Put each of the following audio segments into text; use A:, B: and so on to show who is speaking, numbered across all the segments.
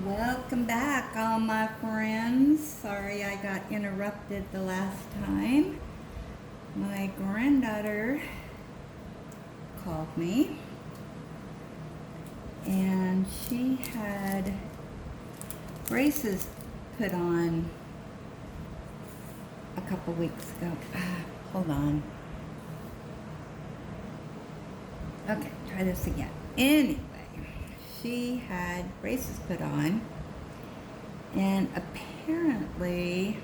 A: Welcome back, all my friends. Sorry I got interrupted the last time. My granddaughter called me and she had braces put on a couple weeks ago. Hold on. Okay, try this again. Anyway, she had braces put on, and apparently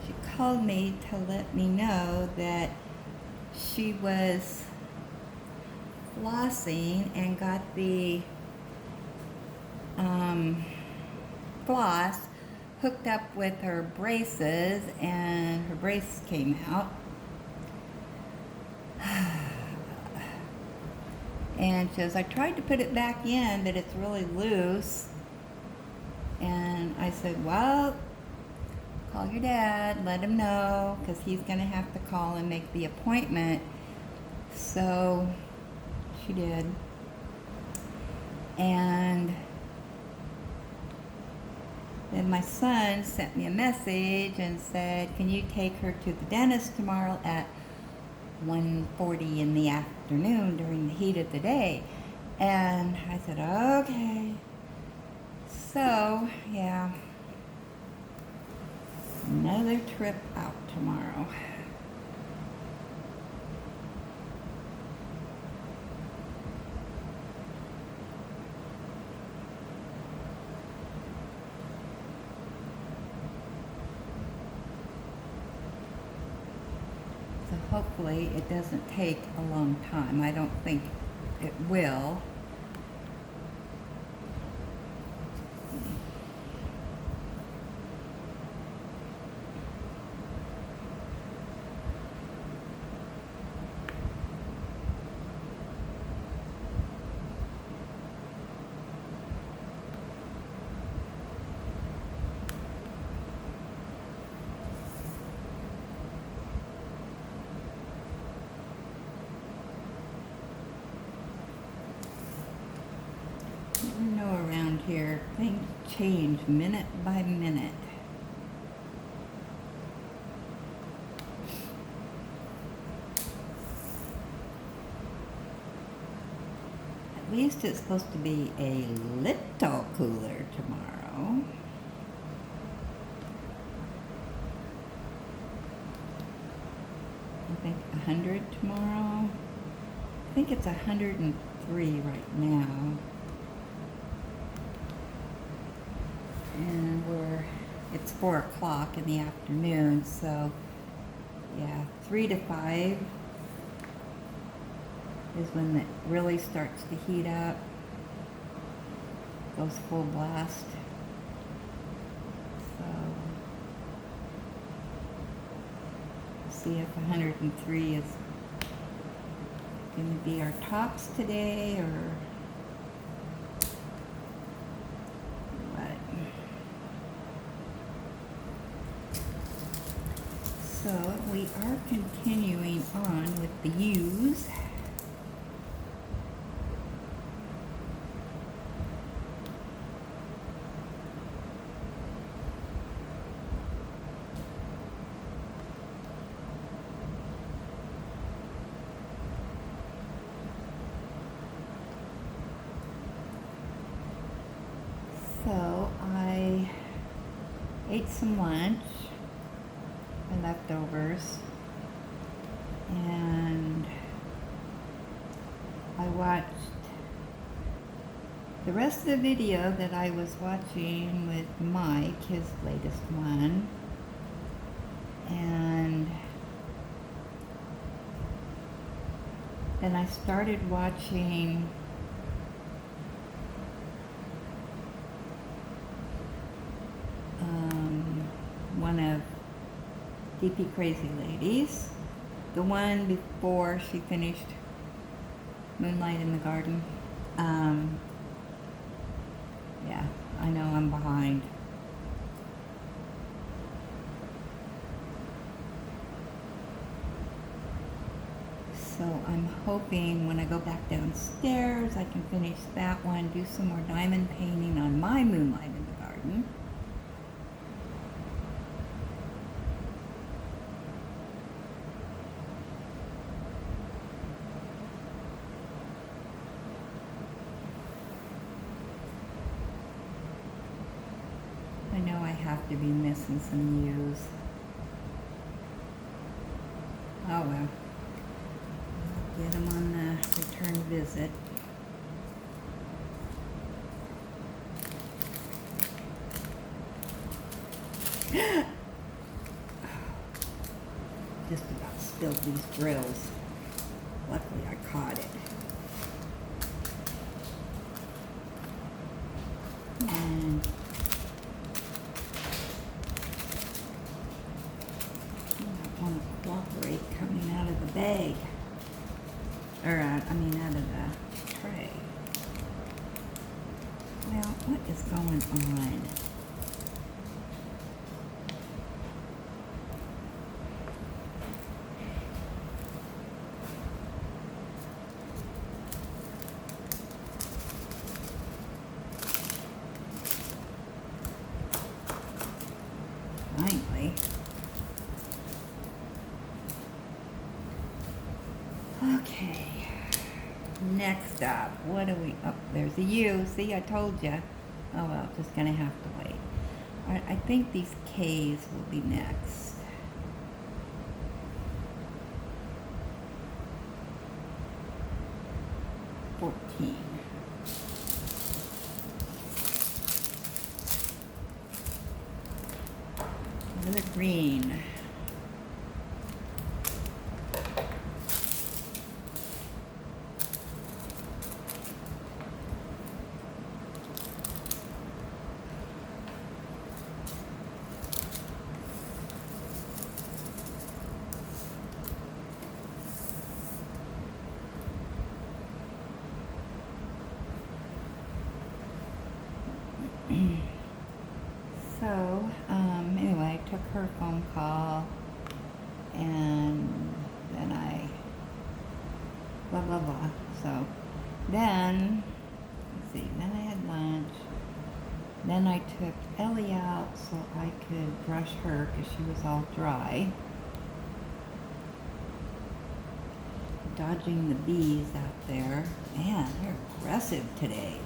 A: she called me to let me know that she was flossing and got the floss hooked up with her braces, and her braces came out. And she goes, I tried to put it back in, but it's really loose. And I said, well, call your dad, let him know, because he's going to have to call and make the appointment. So she did. And then my son sent me a message and said, can you take her to the dentist tomorrow at 1:40 in the afternoon during the heat of the day? And I said, okay. So, yeah, another trip out tomorrow. So hopefully it doesn't take a long time. I don't think it will. You know, around here, things change minute by minute. At least it's supposed to be a little cooler tomorrow. I think 100 tomorrow. I think it's 103 right now. And it's 4 o'clock in the afternoon, so yeah, 3 to 5 is when it really starts to heat up, goes full blast. So see if 103 is going to be our tops today, or so we are continuing on with the U's. So I ate some lunch, my leftovers, and I watched the rest of the video that I was watching with Mike, his latest one, and then I started watching one of DP Crazy Ladies, the one before she finished Moonlight in the Garden. Yeah, I know I'm behind. So I'm hoping when I go back downstairs I can finish that one, do some more diamond painting on my moonlight in the garden. I know I have to be missing some yews. Oh well. I'll get them on the return visit. Just about spilled these drills. Luckily I caught it. And I want to cooperate coming out of the bag. Or, out of the tray. Well, what is going on? Finally. Okay. Next up, what do we, oh, there's a U. See, I told you. Oh well, just gonna have to wait. All right, I think these K's will be next. Another green. So, anyway, I took her phone call, and then I, blah, blah, blah. So, then, let's see, then I had lunch. Then I took Ellie out so I could brush her because she was all dry. Dodging the bees out there. Man, they're aggressive today.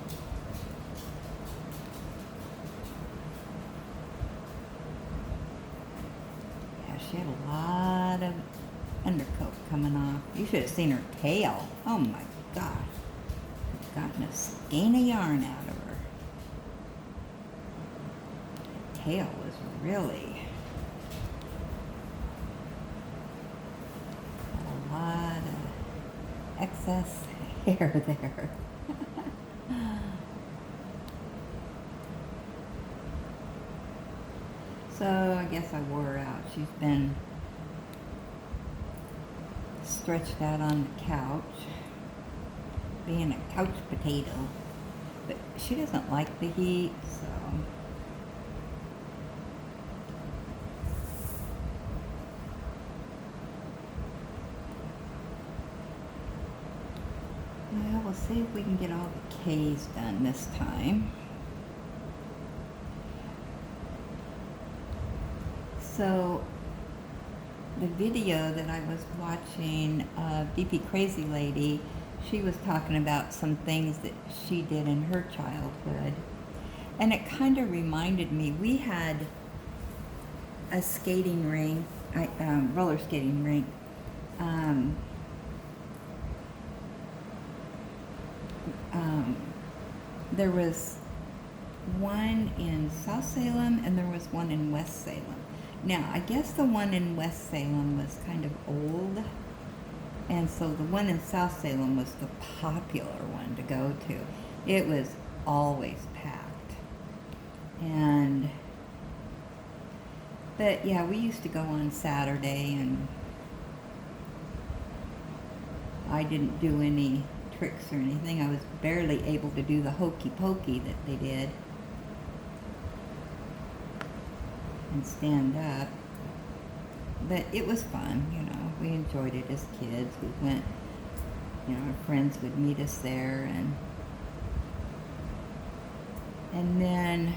A: She had a lot of undercoat coming off. You should have seen her tail. Oh my gosh. I've gotten a skein of yarn out of her. The tail was really a lot of excess hair there. So I guess I wore her out. She's been stretched out on the couch, being a couch potato. But she doesn't like the heat, so. Well, we'll see if we can get all the K's done this time. So, the video that I was watching of DP Crazy Lady, she was talking about some things that she did in her childhood. And it kind of reminded me, we had a skating rink, roller skating rink. There was one in South Salem and there was one in West Salem. Now, I guess the one in West Salem was kind of old, and so the one in South Salem was the popular one to go to. It was always packed. But yeah, we used to go on Saturday, and I didn't do any tricks or anything. I was barely able to do the hokey pokey that they did. And stand up, but it was fun, you know. We enjoyed it as kids. We went our friends would meet us there, and then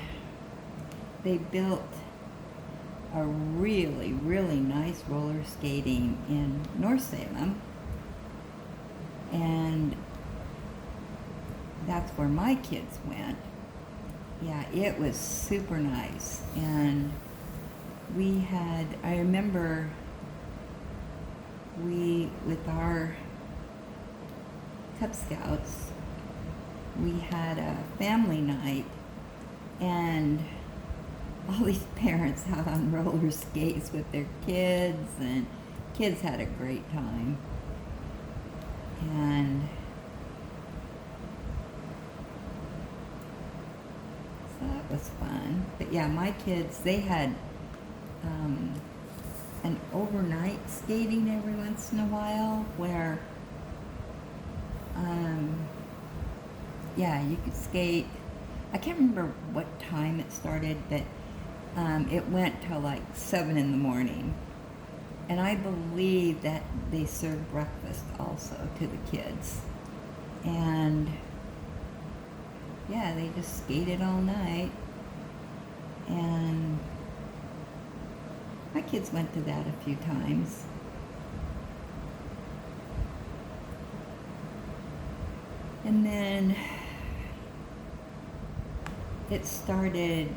A: they built a really, really nice roller skating in North Salem, and that's where my kids went. Yeah, it was super nice, and I remember with our Cub Scouts, we had a family night, and all these parents out on roller skates with their kids, and kids had a great time. And so that was fun. But yeah, my kids, they had an overnight skating every once in a while where yeah, you could skate. I can't remember what time it started, but it went till like 7 in the morning. And I believe that they served breakfast also to the kids. And yeah, they just skated all night. And my kids went to that a few times. And then it started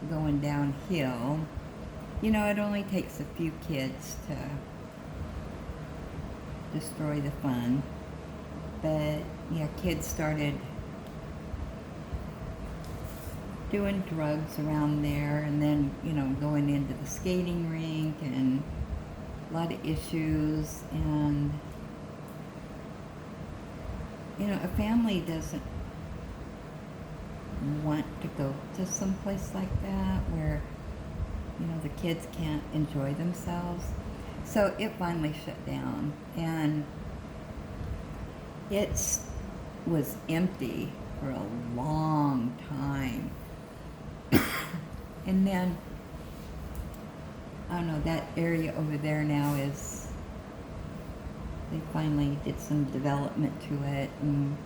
A: going downhill. You know, it only takes a few kids to destroy the fun. But yeah, kids started doing drugs around there, and then, going into the skating rink, and a lot of issues. And a family doesn't want to go to some place like that where the kids can't enjoy themselves. So it finally shut down, and it was empty for a long time. And then, I don't know, that area over there now they finally did some development to it, and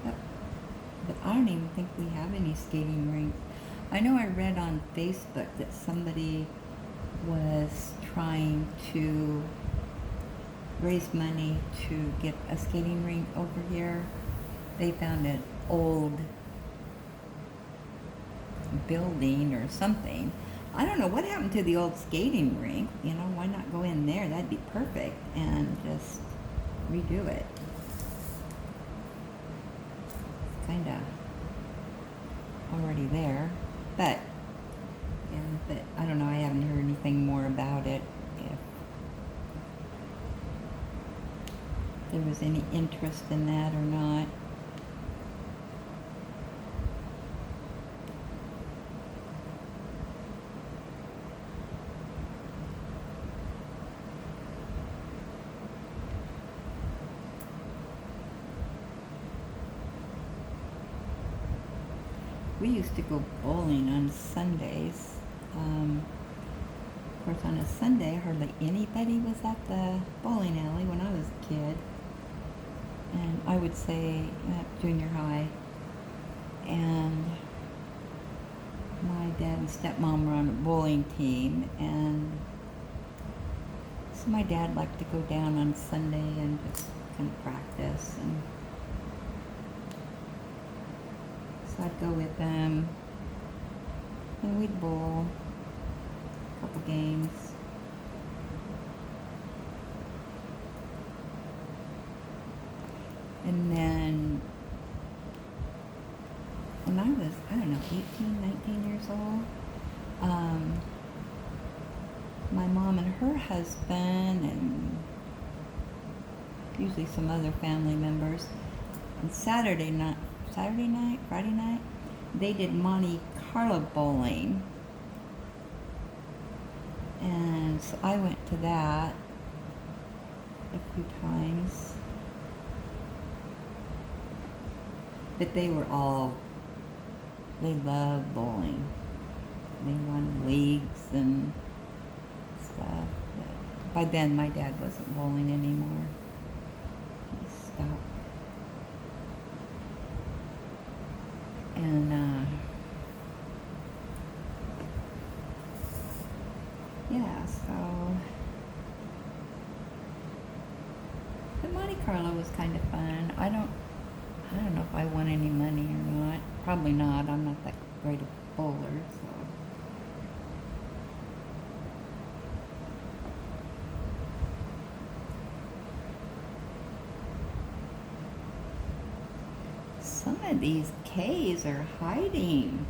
A: but I don't even think we have any skating rinks. I know I read on Facebook that somebody was trying to raise money to get a skating rink over here. They found an old building or something. I don't know what happened to the old skating rink. Why not go in there? That'd be perfect, and just redo it. It's kind of already there, but I don't know. I haven't heard anything more about it. If there was any interest in that or not. We used to go bowling on Sundays. Of course, on a Sunday, hardly anybody was at the bowling alley when I was a kid. And I would say junior high. And my dad and stepmom were on a bowling team. And so my dad liked to go down on Sunday and just kind of practice. And so I'd go with them, and we'd bowl a couple games. And then when I was, 18, 19 years old, my mom and her husband, and usually some other family members, on Friday night, they did Monte Carlo bowling. And so I went to that a few times. But they loved bowling. They won leagues and stuff. But by then my dad wasn't bowling anymore. He stopped. And yeah, so the Monte Carlo was kind of fun. I don't know if I won any money or not. Probably not. I'm not that great a bowler, so. Some of these K's are hiding.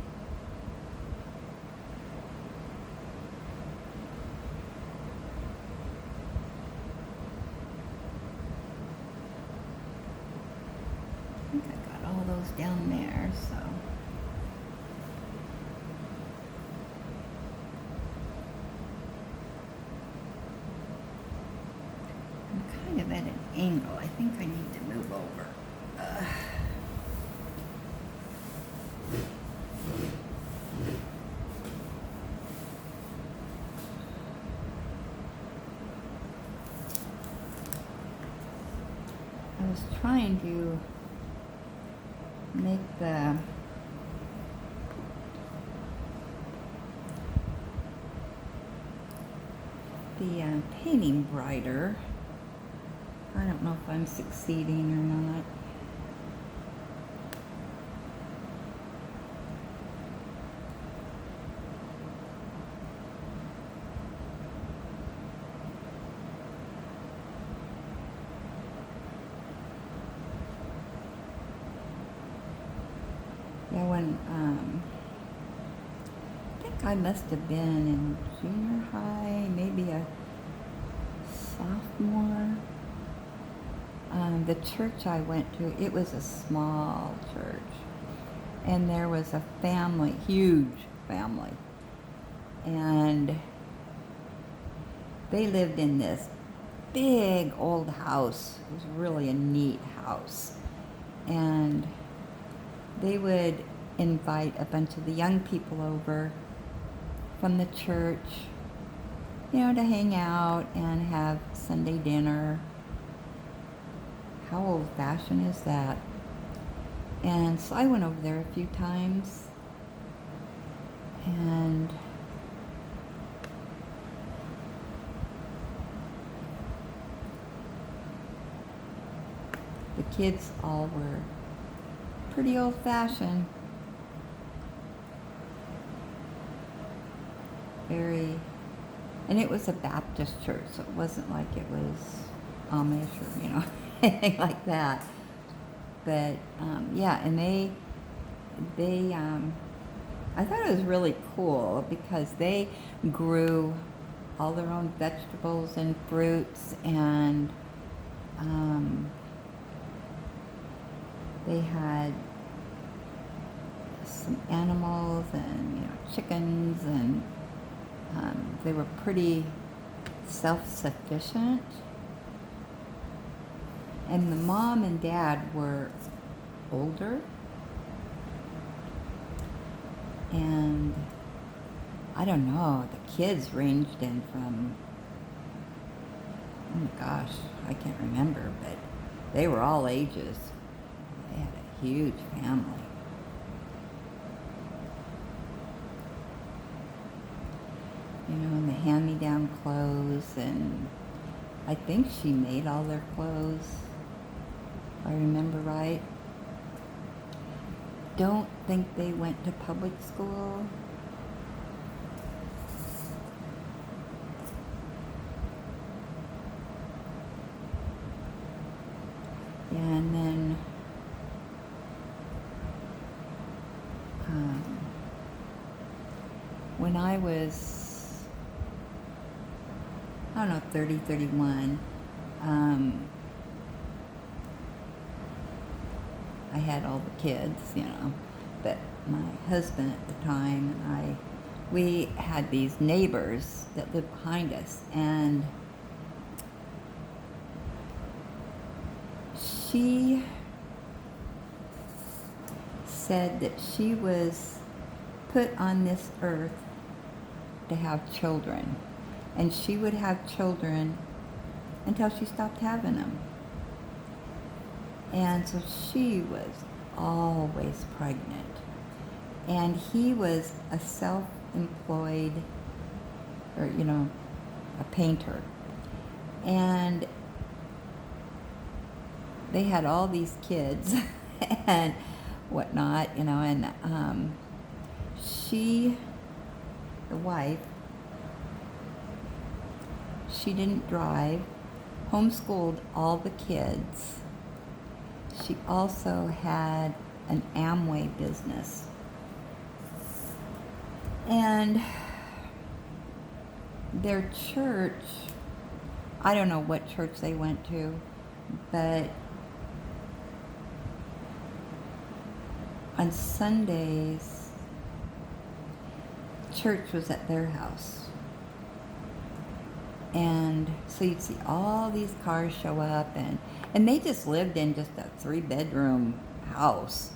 A: I think I got all those down there, so. I'm kind of at an angle. I think I need to move over. I was trying to make the painting brighter. I don't know if I'm succeeding or not. Yeah, when I think I must have been in junior high, maybe a sophomore. The church I went to, it was a small church, and there was a family, huge family, and they lived in this big old house. It was really a neat house, and they would invite a bunch of the young people over from the church, you know, to hang out and have Sunday dinner. How old-fashioned is that? And so I went over there a few times, and the kids all were pretty old-fashioned. And it was a Baptist church, so it wasn't like it was Amish or, you know, anything like that. But, yeah, and I thought it was really cool because they grew all their own vegetables and fruits, and they had some animals and, you know, chickens, and they were pretty self-sufficient. And the mom and dad were older, and I don't know, the kids ranged in from, oh my gosh, I can't remember, but they were all ages. They had a huge family. You know, and the hand-me-down clothes, and I think she made all their clothes, if I remember right. Don't think they went to public school. Yeah, and then when I was, I don't know, 30, 31, I had all the kids, you know, but my husband at the time and we had these neighbors that lived behind us, and she said that she was put on this earth to have children. and she would have children until she stopped having them. And so she was always pregnant. And he was a self-employed, or, a painter. And they had all these kids and whatnot, and she, the wife, she didn't drive, homeschooled all the kids. She also had an Amway business. And their church, I don't know what church they went to, but on Sundays, church was at their house. And so you'd see all these cars show up, and they just lived in just a 3-bedroom house.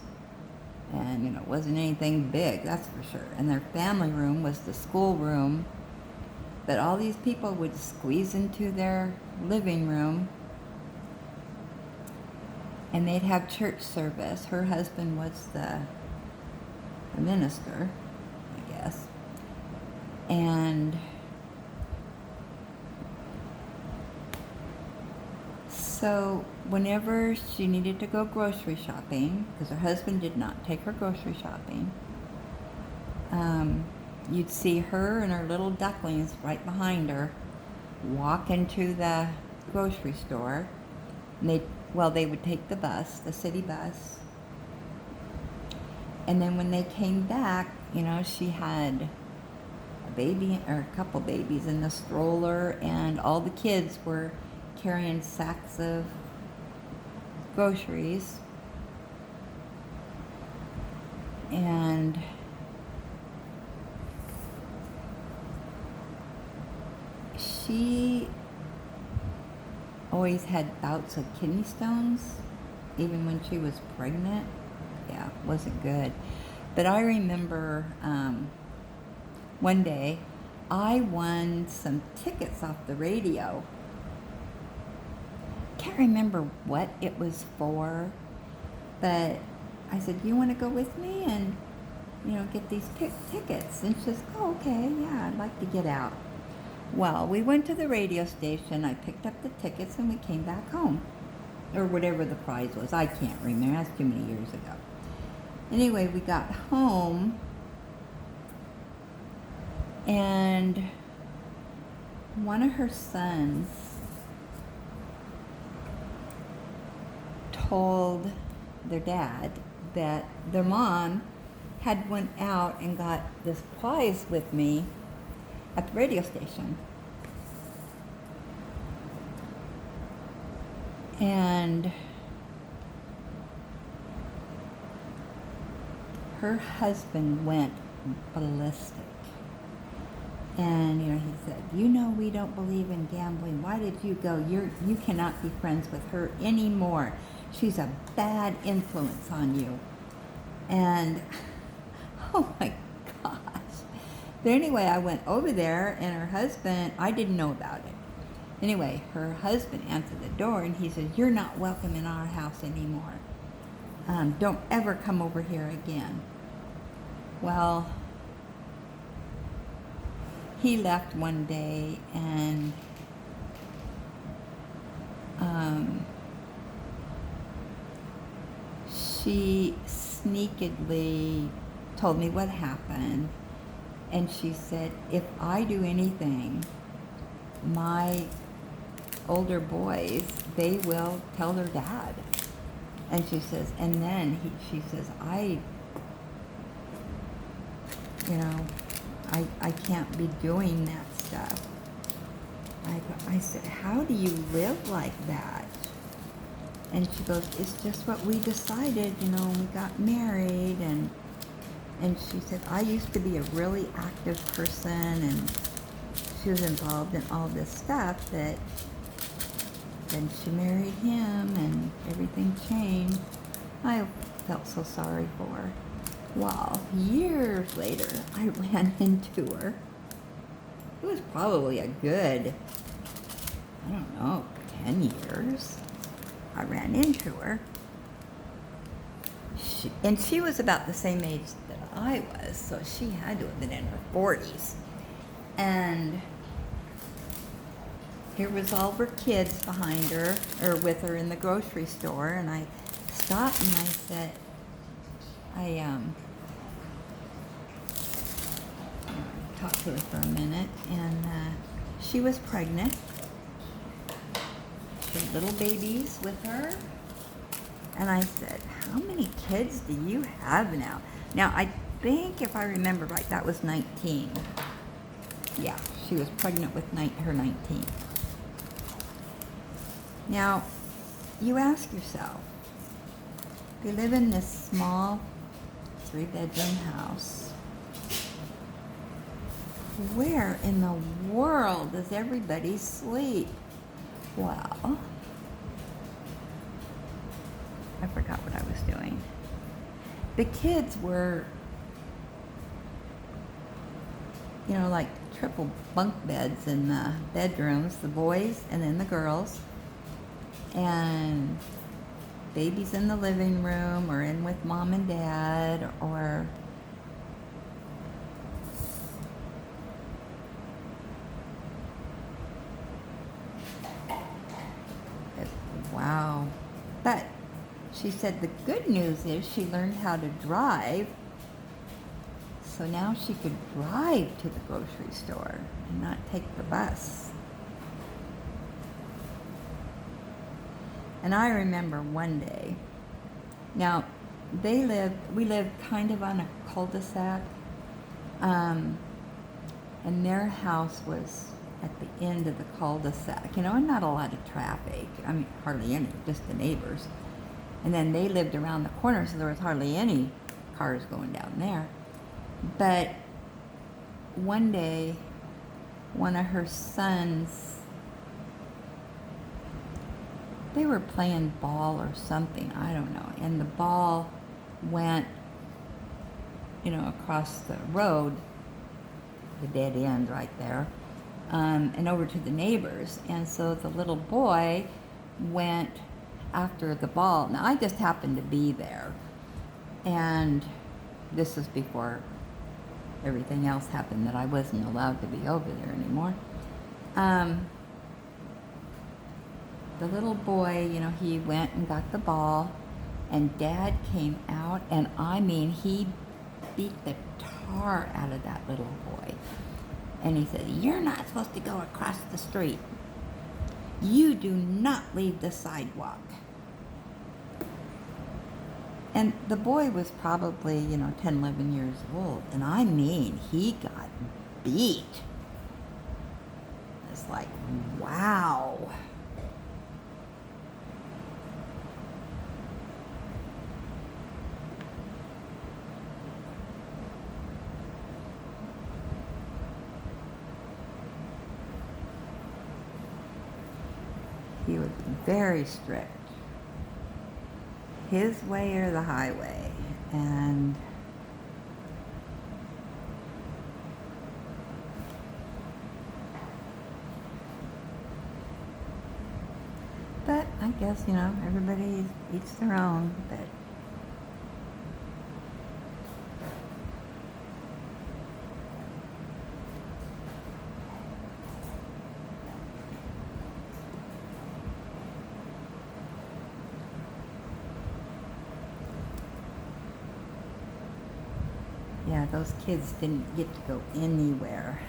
A: And, it wasn't anything big, that's for sure. And their family room was the school room. But all these people would squeeze into their living room, and they'd have church service. Her husband was the minister, I guess. And so whenever she needed to go grocery shopping, because her husband did not take her grocery shopping, you'd see her and her little ducklings right behind her walk into the grocery store. And they would take the bus, the city bus. And then when they came back, she had a baby or a couple babies in the stroller, and all the kids were carrying sacks of groceries. And she always had bouts of kidney stones, even when she was pregnant. Yeah, it wasn't good. But I remember one day I won some tickets off the radio. Can't remember what it was for, but I said, "You want to go with me and, get these tickets?" And she says, "Oh, okay, yeah, I'd like to get out." Well, we went to the radio station, I picked up the tickets, and we came back home. Or whatever the prize was, I can't remember, that's too many years ago. Anyway, we got home, and one of her sons told their dad that their mom had went out and got this prize with me at the radio station. And her husband went ballistic. And, he said, "We don't believe in gambling. Why did you go? You cannot be friends with her anymore. She's a bad influence on you." And, oh my gosh. But anyway, I went over there, and her husband, I didn't know about it. Anyway, her husband answered the door, and he said, "You're not welcome in our house anymore. Don't ever come over here again." Well, he left one day, and she sneakily told me what happened, and she said, "If I do anything, my older boys, they will tell their dad." And she says, and then she says, I can't be doing that stuff. I said, "How do you live like that?" And she goes, "It's just what we decided, when we got married." And she said, "I used to be a really active person," and she was involved in all this stuff, but then she married him and everything changed. I felt so sorry for her. Well, years later, I ran into her, it was probably a good, I don't know, 10 years. I ran into her. And she was about the same age that I was, so she had to have been in her 40s. And here was all of her kids behind her, or with her in the grocery store, and I stopped and I said, I talked to her for a minute, and she was pregnant. She had little babies with her. And I said, how many kids do you have now? Now, I think if I remember right, that was 19. Yeah, she was pregnant with her 19. Now, you ask yourself, they live in this small 3-bedroom house. Where in the world does everybody sleep? Well, I forgot what I was doing. The kids were, like triple bunk beds in the bedrooms, the boys and then the girls. And babies in the living room or in with mom and dad, or wow. But she said the good news is she learned how to drive, so now she could drive to the grocery store and not take the bus. And I remember one day, now we lived kind of on a cul-de-sac, and their house was at the end of the cul-de-sac, and not a lot of traffic. I mean, hardly any, just the neighbors. And then they lived around the corner, so there was hardly any cars going down there. But one day, one of her sons, they were playing ball or something, I don't know, and the ball went, across the road, the dead end right there, and over to the neighbors. And so the little boy went after the ball. Now, I just happened to be there, and this was before everything else happened that I wasn't allowed to be over there anymore. The little boy, he went and got the ball, and Dad came out, and I mean, he beat the tar out of that little boy. And he said, "You're not supposed to go across the street. You do not leave the sidewalk." And the boy was probably, 10, 11 years old. And I mean, he got beat. It's like, wow. He was very strict. His way or the highway. And but I guess, everybody eats their own. Yeah, those kids didn't get to go anywhere.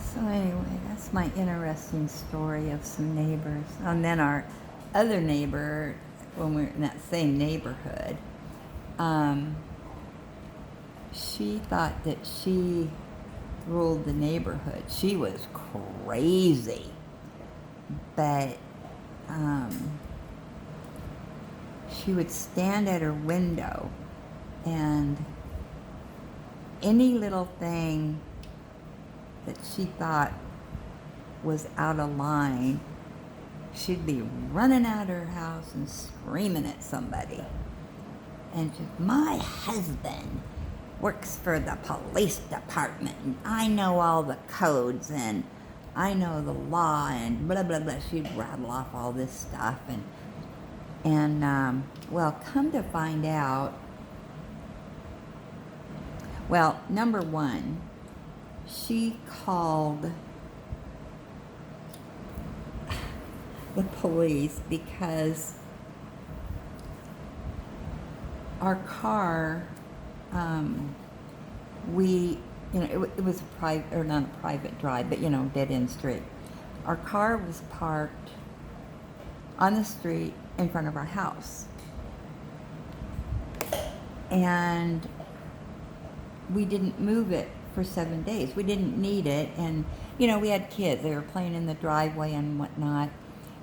A: So anyway, that's my interesting story of some neighbors. And then our other neighbor, when we were in that same neighborhood, she thought that she ruled the neighborhood. She was crazy. But she would stand at her window, and any little thing that she thought was out of line, she'd be running out of her house and screaming at somebody. And just, my husband works for the police department, and I know all the codes, and I know the law, and blah, blah, blah. She'd rattle off all this stuff. And well, come to find out, well, number one, she called the police because our car, it was a private, or not a private drive, but, dead end street. Our car was parked on the street in front of our house. And we didn't move it for 7 days. We didn't need it. And, we had kids. They were playing in the driveway and whatnot.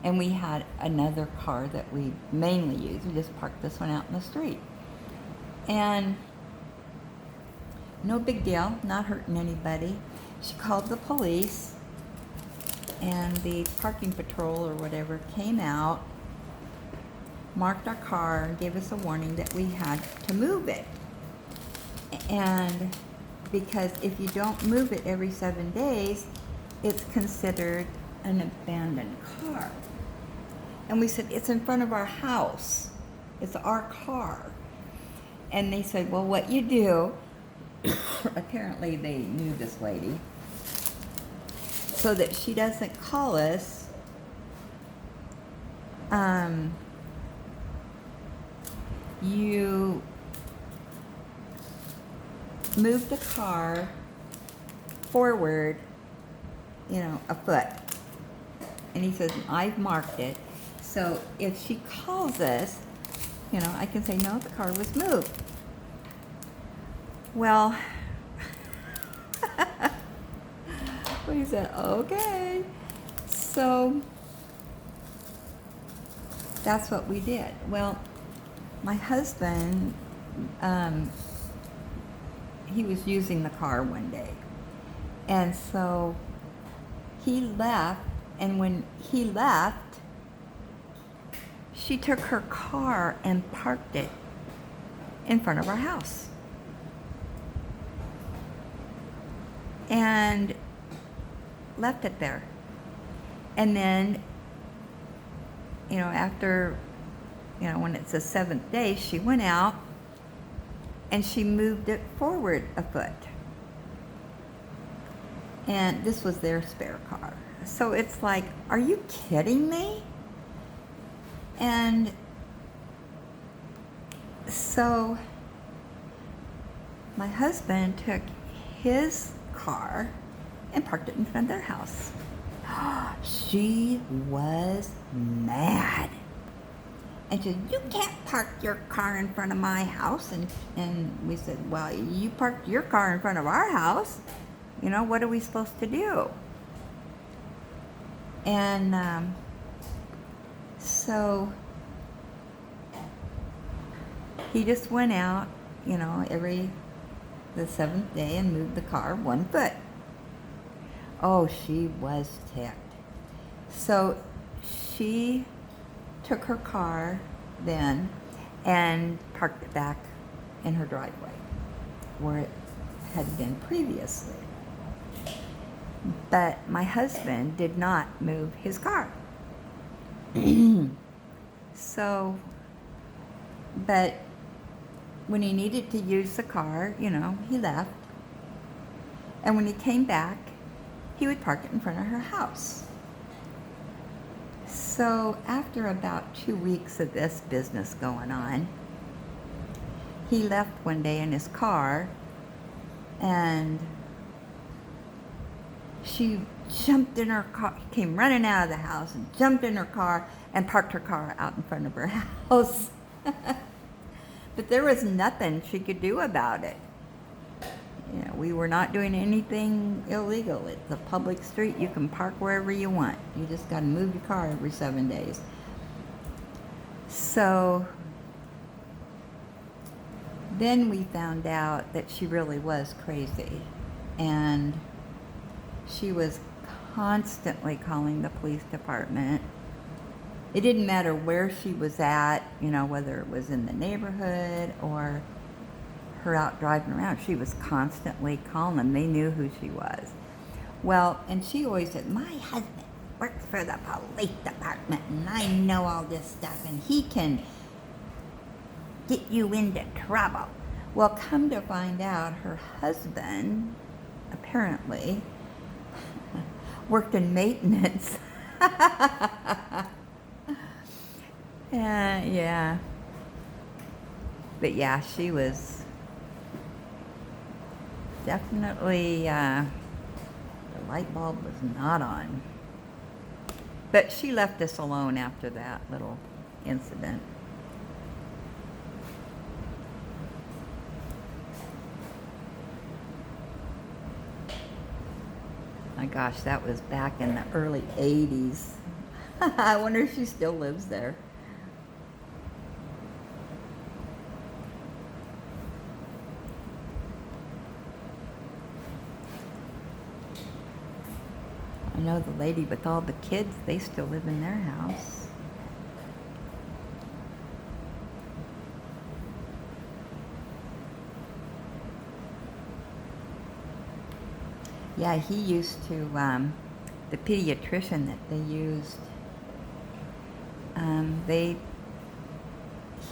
A: And we had another car that we mainly used. We just parked this one out in the street. And no big deal, not hurting anybody. She called the police, and the parking patrol or whatever came out, marked our car, and gave us a warning that we had to move it. And because if you don't move it every 7 days, it's considered an abandoned car. And we said, it's in front of our house. It's our car. And they said, well, what you do, apparently they knew this lady, so that she doesn't call us, you move the car forward, a foot. And he says, I've marked it. So if she calls us, I can say, no, the car was moved. Well, we said, okay. So that's what we did. Well, my husband, he was using the car one day. And so he left, and when he left, she took her car and parked it in front of our house. And left it there. And then, after, when it's the 7th day, she went out and she moved it forward a foot. And this was their spare car. So it's like, are you kidding me? And so my husband took his car and parked it in front of their house. She was mad. And she said, you can't park your car in front of my house. And we said, well, you parked your car in front of our house. What are we supposed to do? And so he just went out, the 7th day and moved the car 1 foot. Oh, she was ticked. So she took her car then and parked it back in her driveway where it had been previously. But my husband did not move his car. So, but when he needed to use the car, he left. And when he came back, he would park it in front of her house. So after about 2 weeks of this business going on, he left one day in his car, and she jumped in her car, came running out of the house and jumped in her car and parked her car out in front of her house. But there was nothing she could do about it. We were not doing anything illegal. It's a public street. You can park wherever you want. You just got to move your car every 7 days. So then we found out that she really was crazy. And she was constantly calling the police department. It didn't matter where she was at, you know, whether it was in the neighborhood or her out driving around. She was constantly calling them. They knew who she was. Well, and she always said, my husband works for the police department and I know all this stuff and he can get you into trouble. Well, come to find out, her husband apparently worked in maintenance. Yeah. But yeah, she was definitely, the light bulb was not on. But she left us alone after that little incident. My gosh, that was back in the early 80s. I wonder if she still lives there. I know the lady with all the kids, they still live in their house. Yeah, he used to, the pediatrician that they used,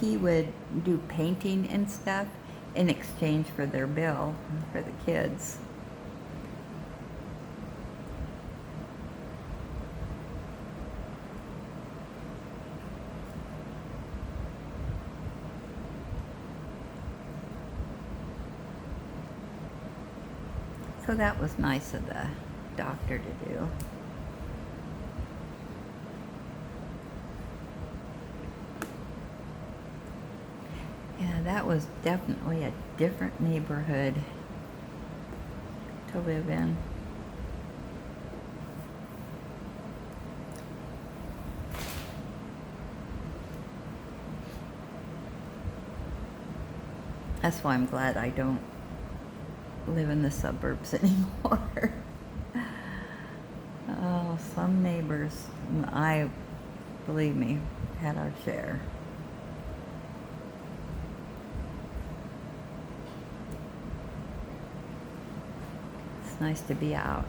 A: he would do painting and stuff in exchange for their bill for the kids. So that was nice of the doctor to do. Yeah, that was definitely a different neighborhood to live in. That's why I'm glad I don't live in the suburbs anymore. Oh, some neighbors, believe me, had our share. It's nice to be out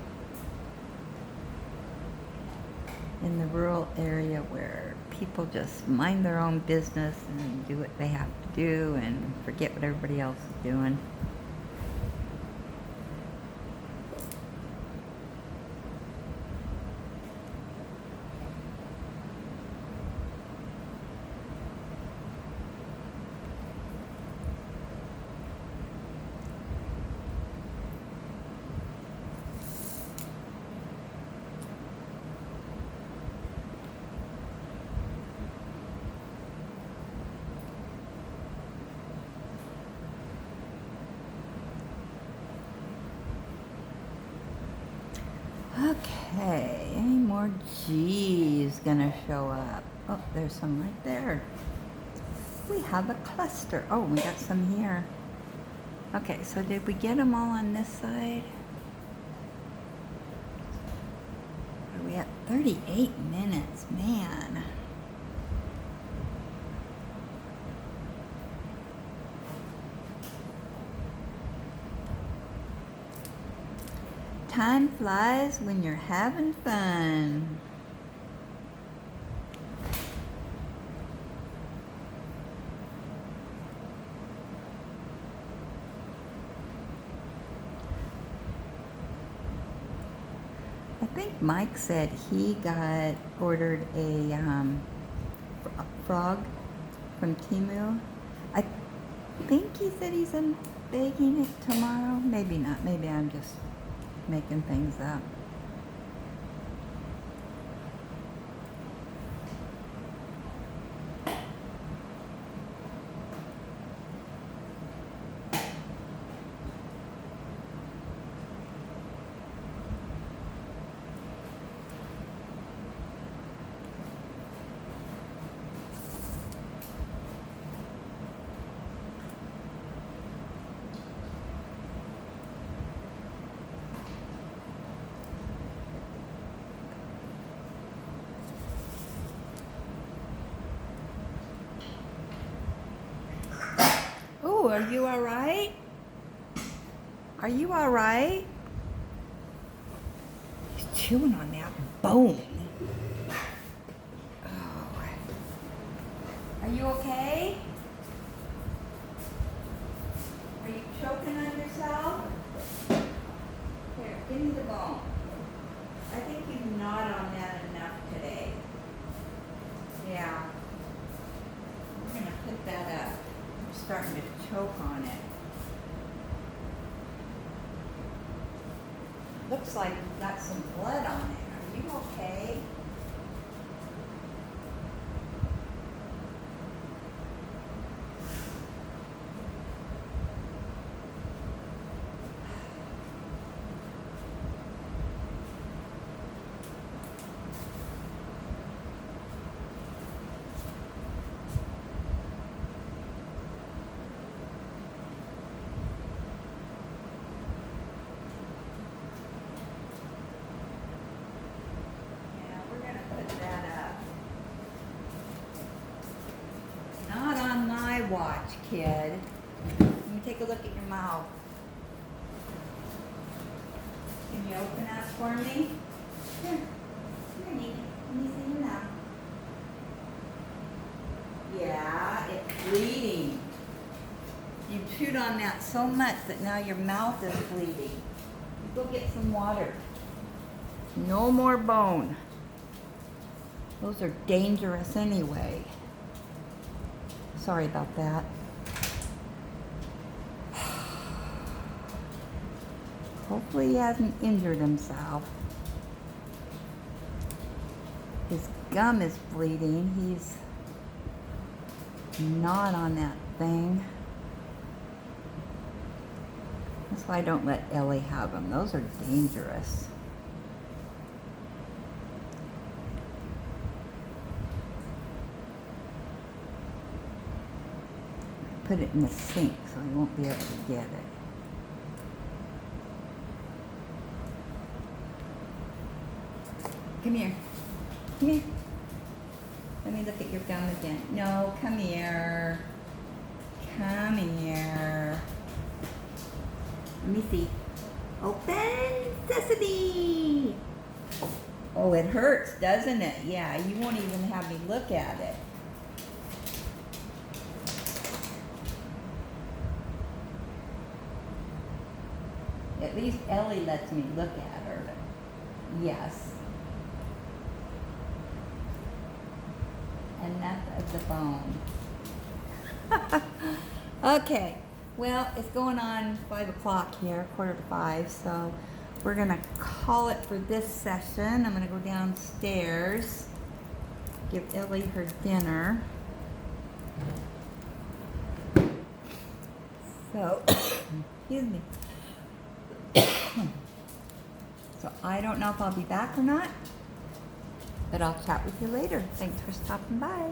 A: in the rural area where people just mind their own business and do what they have to do and forget what everybody else is doing. Okay, any more G's gonna show up? Oh, there's some right there. We have a cluster. Oh, we got some here. Okay, so did we get them all on this side? Are we at 38 minutes? Man. Time flies when you're having fun. I think Mike said he ordered a frog from Temu. I think he said he's baking it tomorrow. Maybe not. Maybe I'm just making things up. Ooh, are you all right? Are you all right? He's chewing on that bone. Oh. Are you okay? Are you choking on yourself? Here, give me the bone. I think you've gnawed on that enough today. Yeah. We're going to put that up. I'm starting to choke on it. Looks like you've got some blood on it. Are you okay? Watch, kid. Let me take a look at your mouth. Can you open that for me? Here. Here, Nina. Let me see your mouth. Yeah, it's bleeding. You chewed on that so much that now your mouth is bleeding. Go get some water. No more bone. Those are dangerous anyway. Sorry about that. Hopefully he hasn't injured himself. His gum is bleeding. He's not on that thing. That's why I don't let Ellie have them. Those are dangerous. Put it in the sink so he won't be able to get it. Come here. Come here. Let me look at your gum again. No, come here. Come here. Let me see. Open sesame. Oh, it hurts, doesn't it? Yeah, you won't even have me look at it. At least Ellie lets me look at her. Yes. Enough of the bone. Okay. Well, it's going on 5 o'clock here, 4:45, so we're going to call it for this session. I'm going to go downstairs, give Ellie her dinner. So, excuse me. So I don't know if I'll be back or not, but I'll chat with you later. Thanks for stopping by.